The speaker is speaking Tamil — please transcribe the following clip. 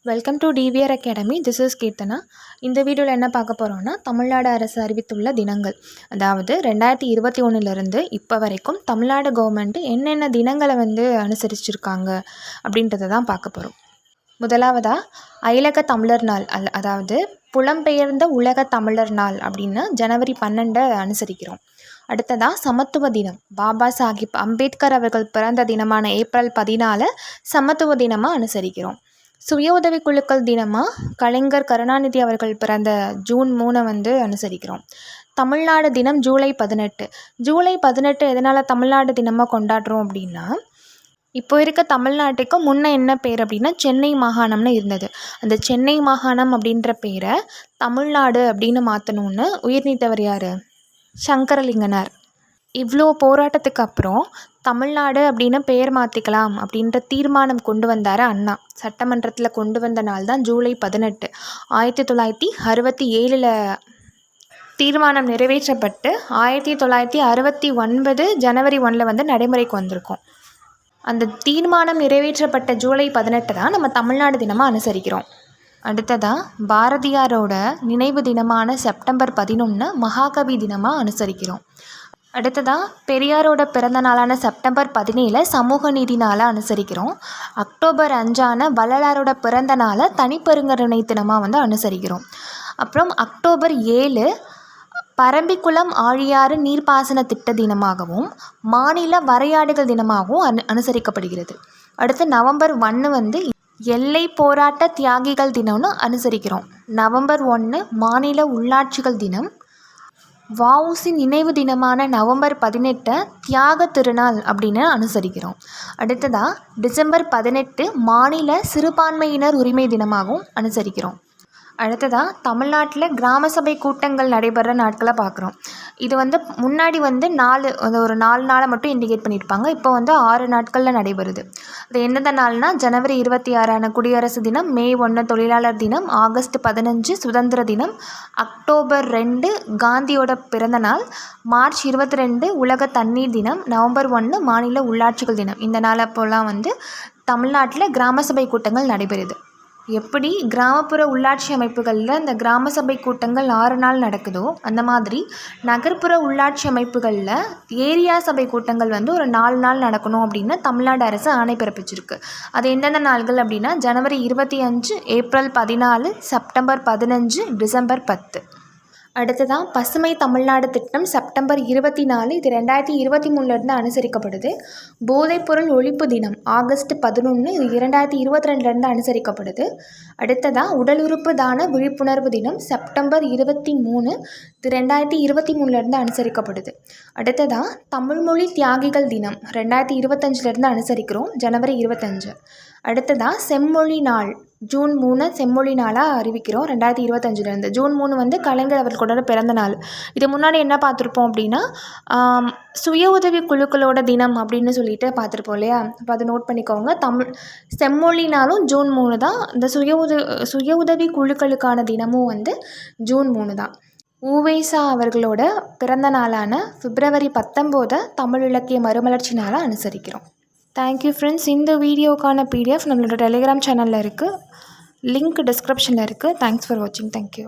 Welcome to TVR academy. This is Keerthana. இந்த வீடியோவில் என்ன பார்க்க போகிறோம்னா, தமிழ்நாடு அரசு அறிவித்துள்ள தினங்கள், அதாவது 2021 இப்போ வரைக்கும் தமிழ்நாடு கவர்மெண்ட் என்னென்ன தினங்களை அனுசரிச்சிருக்காங்க அப்படின்றத தான் பார்க்க போகிறோம். முதலாவதாக அயலக தமிழர் நாள், அதாவது புலம்பெயர்ந்த உலக தமிழர் நாள் அப்படின்னு ஜனவரி 12 அனுசரிக்கிறோம். அடுத்ததாக சமத்துவ தினம், பாபா சாஹிப் அம்பேத்கர் அவர்கள் பிறந்த தினமான ஏப்ரல் 14 சமத்துவ தினமாக அனுசரிக்கிறோம். சுய உதவி குழுக்கள் தினமாக கலைஞர் கருணாநிதி அவர்கள் பிறந்த ஜூன் 3 அனுசரிக்கிறோம். தமிழ்நாடு தினம் ஜூலை 18. ஜூலை 18 எதனால் தமிழ்நாடு தினமாக கொண்டாடுறோம் அப்படின்னா, இப்போ இருக்க தமிழ்நாட்டுக்கு முன்ன என்ன பேர் அப்படின்னா சென்னை மாகாணம்னு இருந்தது. அந்த சென்னை மாகாணம் அப்படின்ற பேரை தமிழ்நாடு அப்படின்னு மாற்றணும்னு உயிர் நீத்தவர் யார்? சங்கரலிங்கனார். இவ்வளோ போராட்டத்துக்கு அப்புறம் தமிழ்நாடு அப்படின்னு பெயர் மாற்றிக்கலாம் அப்படின்ற தீர்மானம் கொண்டு வந்தார் அண்ணா. சட்டமன்றத்தில் கொண்டு வந்த நாள் தான் ஜூலை 18. 1967 தீர்மானம் நிறைவேற்றப்பட்டு 1969 ஜனவரி 1 நடைமுறைக்கு வந்திருக்கோம். அந்த தீர்மானம் நிறைவேற்றப்பட்ட ஜூலை 18 தான் நம்ம தமிழ்நாடு தினமாக அனுசரிக்கிறோம். அடுத்ததாக பாரதியாரோட நினைவு தினமான செப்டம்பர் 11 மகாகவி தினமாக அனுசரிக்கிறோம். அடுத்ததாக பெரியாரோட பிறந்த நாளான செப்டம்பர் 17 சமூக நீதி நாளாக அனுசரிக்கிறோம். அக்டோபர் 5 வள்ளலாரோட பிறந்த நாளை தனிப்பெருங்கருணை தினமாக அனுசரிக்கிறோம். அப்புறம் அக்டோபர் 7 பரம்பிக்குளம் ஆழியாறு நீர்ப்பாசன திட்ட தினமாகவும் மாநில வரையாடுகள் தினமாகவும் அனுசரிக்கப்படுகிறது. அடுத்து நவம்பர் 1 எல்லை போராட்ட தியாகிகள் தினம்னு அனுசரிக்கிறோம். நவம்பர் 1 மாநில உள்ளாட்சிகள் தினம். வஉசி நினைவு தினமான நவம்பர் 18 தியாக திருநாள் அப்படின்னு அனுசரிக்கிறோம். அடுத்ததாக டிசம்பர் 18 மாநில சிறுபான்மையினர் உரிமை தினமாகவும் அனுசரிக்கிறோம். அடுத்ததாக தமிழ்நாட்டில் கிராம சபை கூட்டங்கள் நடைபெற நாட்களை பார்க்குறோம். இது முன்னாடி 4 நாளை மட்டும் இண்டிகேட் பண்ணியிருப்பாங்க. இப்போ 6 நாட்களில் நடைபெறுது. அது எந்தெந்த நாள்னா, ஜனவரி 26 குடியரசு தினம், மே 1 தொழிலாளர் தினம், ஆகஸ்ட் 15 சுதந்திர தினம், அக்டோபர் 2 காந்தியோட பிறந்த நாள், மார்ச் 22 உலக தண்ணீர் தினம், நவம்பர் 1 மாநில உள்ளாட்சிகள் தினம். இந்த நாள் அப்போல்லாம் தமிழ்நாட்டில் கிராம சபை கூட்டங்கள் நடைபெறுது. எப்படி கிராமப்புற உள்ளாட்சி அமைப்புகளில் இந்த கிராம சபை கூட்டங்கள் 6 நாள் நடக்குதோ, அந்த மாதிரி நகர்ப்புற உள்ளாட்சி அமைப்புகளில் ஏரியா சபை கூட்டங்கள் ஒரு 4 நாள் நடக்கணும் அப்படின்னு தமிழ்நாடு அரசு ஆணை பிறப்பிச்சிருக்கு. அது எந்தெந்த நாள்கள் அப்படின்னா, ஜனவரி 25, ஏப்ரல் 14, செப்டம்பர் 15, டிசம்பர் 10. அடுத்ததான் பசுமை தமிழ்நாடு திட்டம் செப்டம்பர் 24. இது 2023 அனுசரிக்கப்படுது. போதைப்பொருள் ஒழிப்பு தினம் ஆகஸ்ட் 11. இது 2022 அனுசரிக்கப்படுது. அடுத்ததாக உடல் உறுப்பு தான விழிப்புணர்வு தினம் செப்டம்பர் 23. இது 2023 அனுசரிக்கப்படுது. அடுத்ததாக தமிழ்மொழி தியாகிகள் தினம் 2025 அனுசரிக்கிறோம், ஜனவரி 25. அடுத்ததாக செம்மொழி நாள் ஜூன் 3 செம்மொழி நாளாக அறிவிக்கிறோம் 2025. ஜூன் 3 கலைஞர் அவர்களோட பிறந்த நாள். இது முன்னாடி என்ன பார்த்துருப்போம் அப்படின்னா, சுய உதவி குழுக்களோட தினம் அப்படின்னு சொல்லிட்டு பார்த்துருப்போம் இல்லையா? அப்போ அதை நோட் பண்ணிக்கோங்க. செம்மொழி நாளும் ஜூன் 3 தான். இந்த சுய உதவி குழுக்களுக்கான தினமும் ஜூன் 3 தான். உவேசா அவர்களோட பிறந்த நாளான பிப்ரவரி 19 தமிழ் இலக்கிய மறுமலர்ச்சி நாளாக அனுசரிக்கிறோம். Thank you friends. இந்த வீடியோக்கான PDF நம்மளோட டெலிகிராம் சேனலில் இருக்குது. லிங்க் டிஸ்கிரிப்ஷனில் இருக்குது. தேங்க்ஸ் ஃபார் வாட்சிங். தேங்க்யூ.